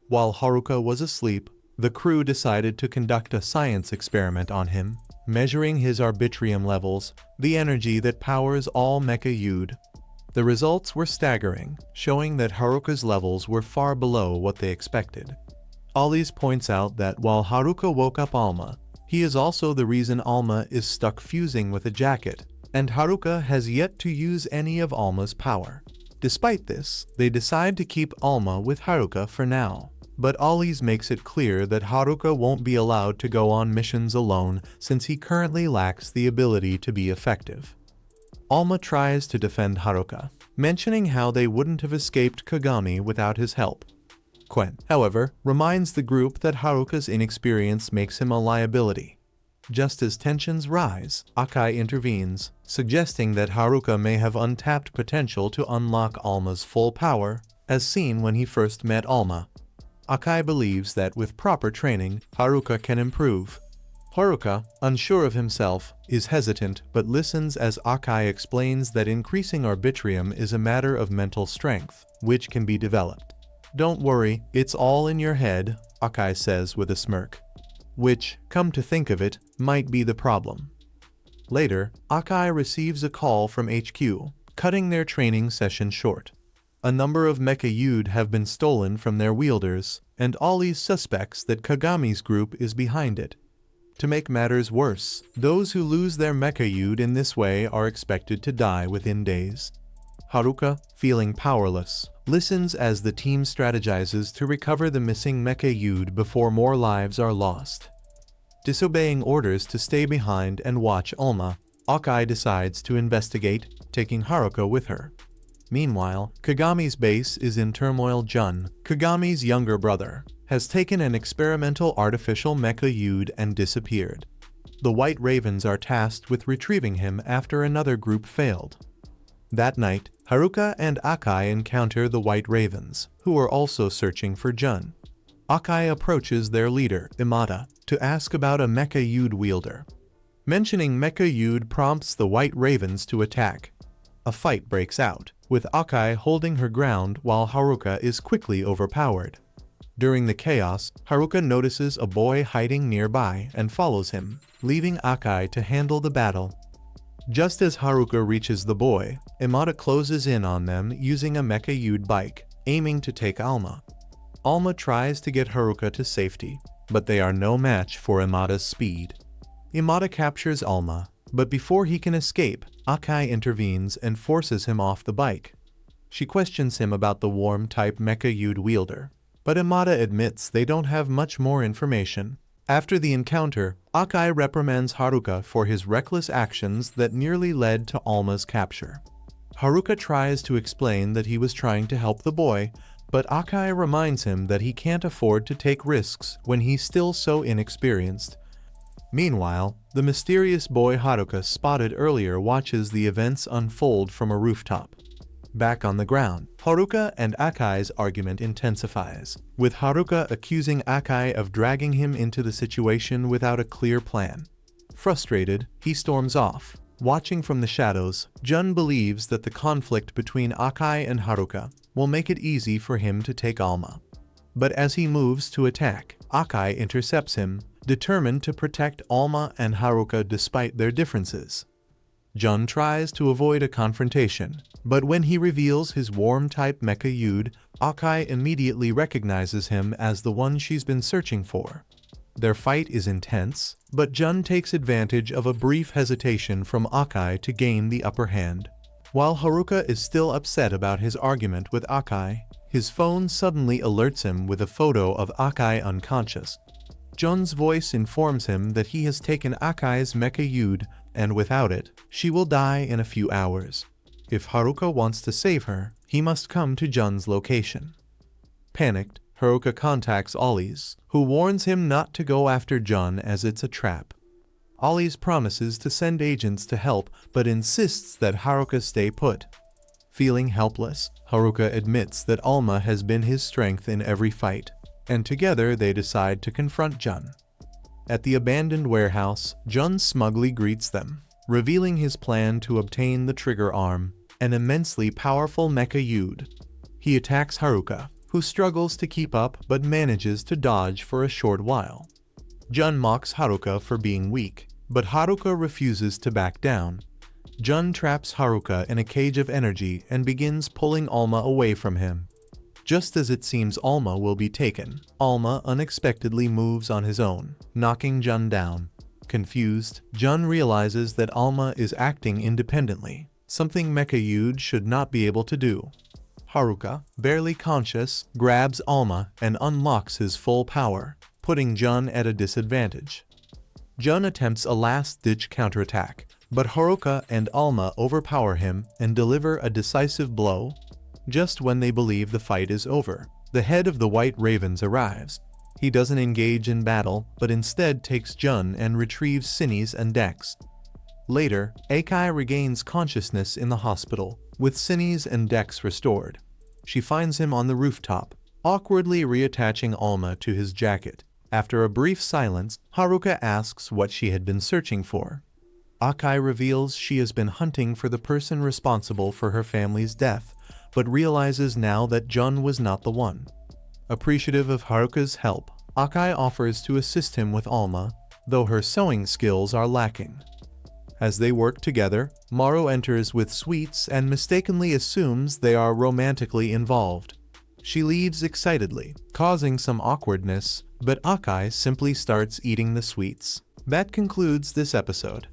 While Haruka was asleep, the crew decided to conduct a science experiment on him, measuring his arbitrium levels, the energy that powers all Mecha Yude. The results were staggering, showing that Haruka's levels were far below what they expected. Ollie's points out that while Haruka woke up Alma, he is also the reason Alma is stuck fusing with a jacket, and Haruka has yet to use any of Alma's power. Despite this, they decide to keep Alma with Haruka for now. But Ollie's makes it clear that Haruka won't be allowed to go on missions alone since he currently lacks the ability to be effective. Alma tries to defend Haruka, mentioning how they wouldn't have escaped Kagami without his help. Quen, however, reminds the group that Haruka's inexperience makes him a liability. Just as tensions rise, Akai intervenes, suggesting that Haruka may have untapped potential to unlock Alma's full power, as seen when he first met Alma. Akai believes that with proper training, Haruka can improve. Haruka, unsure of himself, is hesitant but listens as Akai explains that increasing arbitrium is a matter of mental strength, which can be developed. "Don't worry, it's all in your head," Akai says with a smirk. Which, come to think of it, might be the problem. Later, Akai receives a call from HQ, cutting their training session short. A number of Mecha Yude have been stolen from their wielders, and Ollie suspects that Kagami's group is behind it. To make matters worse, those who lose their Mecha Yude in this way are expected to die within days. Haruka, feeling powerless, listens as the team strategizes to recover the missing Mecha Yude before more lives are lost. Disobeying orders to stay behind and watch Alma, Akai decides to investigate, taking Haruka with her. Meanwhile, Kagami's base is in turmoil. Jun, Kagami's younger brother, has taken an experimental artificial Mecha Yude and disappeared. The White Ravens are tasked with retrieving him after another group failed. That night, Haruka and Akai encounter the White Ravens, who are also searching for Jun. Akai approaches their leader, Imada, to ask about a Mecha Yude wielder. Mentioning Mecha Yude prompts the White Ravens to attack. A fight breaks out, with Akai holding her ground while Haruka is quickly overpowered. During the chaos, Haruka notices a boy hiding nearby and follows him, leaving Akai to handle the battle. Just as Haruka reaches the boy, Imada closes in on them using a Mecha Yude bike, aiming to take Alma. Alma tries to get Haruka to safety, but they are no match for Imada's speed. Imada captures Alma, but before he can escape, Akai intervenes and forces him off the bike. She questions him about the worm-type Mecha Yude wielder, but Imada admits they don't have much more information. After the encounter, Akai reprimands Haruka for his reckless actions that nearly led to Alma's capture. Haruka tries to explain that he was trying to help the boy, but Akai reminds him that he can't afford to take risks when he's still so inexperienced. Meanwhile, the mysterious boy Haruka spotted earlier watches the events unfold from a rooftop. Back on the ground, Haruka and Akai's argument intensifies, with Haruka accusing Akai of dragging him into the situation without a clear plan. Frustrated, he storms off. Watching from the shadows, Jun believes that the conflict between Akai and Haruka will make it easy for him to take Alma. But as he moves to attack, Akai intercepts him, determined to protect Alma and Haruka despite their differences. Jun tries to avoid a confrontation, but when he reveals his worm-type Mecha Yude, Akai immediately recognizes him as the one she's been searching for. Their fight is intense, but Jun takes advantage of a brief hesitation from Akai to gain the upper hand. While Haruka is still upset about his argument with Akai, his phone suddenly alerts him with a photo of Akai unconscious. Jun's voice informs him that he has taken Akai's Mecha Yude, and without it, she will die in a few hours. If Haruka wants to save her, he must come to Jun's location. Panicked, Haruka contacts Ollie's, who warns him not to go after Jun as it's a trap. Ollie's promises to send agents to help but insists that Haruka stay put. Feeling helpless, Haruka admits that Alma has been his strength in every fight, and together they decide to confront Jun. At the abandoned warehouse, Jun smugly greets them, revealing his plan to obtain the trigger arm, an immensely powerful Mecha Yude. He attacks Haruka, who struggles to keep up but manages to dodge for a short while. Jun mocks Haruka for being weak, but Haruka refuses to back down. Jun traps Haruka in a cage of energy and begins pulling Alma away from him. Just as it seems Alma will be taken, Alma unexpectedly moves on his own, knocking Jun down. Confused, Jun realizes that Alma is acting independently, something Mecha Yude should not be able to do. Haruka, barely conscious, grabs Alma and unlocks his full power, putting Jun at a disadvantage. Jun attempts a last-ditch counterattack, but Haruka and Alma overpower him and deliver a decisive blow. Just when they believe the fight is over, the head of the White Ravens arrives. He doesn't engage in battle, but instead takes Jun and retrieves Cinnies and Dex. Later, Akai regains consciousness in the hospital, with Cinnies and Dex restored. She finds him on the rooftop, awkwardly reattaching Alma to his jacket. After a brief silence, Haruka asks what she had been searching for. Akai reveals she has been hunting for the person responsible for her family's death, but realizes now that Jun was not the one. Appreciative of Haruka's help, Akai offers to assist him with Alma, though her sewing skills are lacking. As they work together, Maru enters with sweets and mistakenly assumes they are romantically involved. She leaves excitedly, causing some awkwardness, but Akai simply starts eating the sweets. That concludes this episode.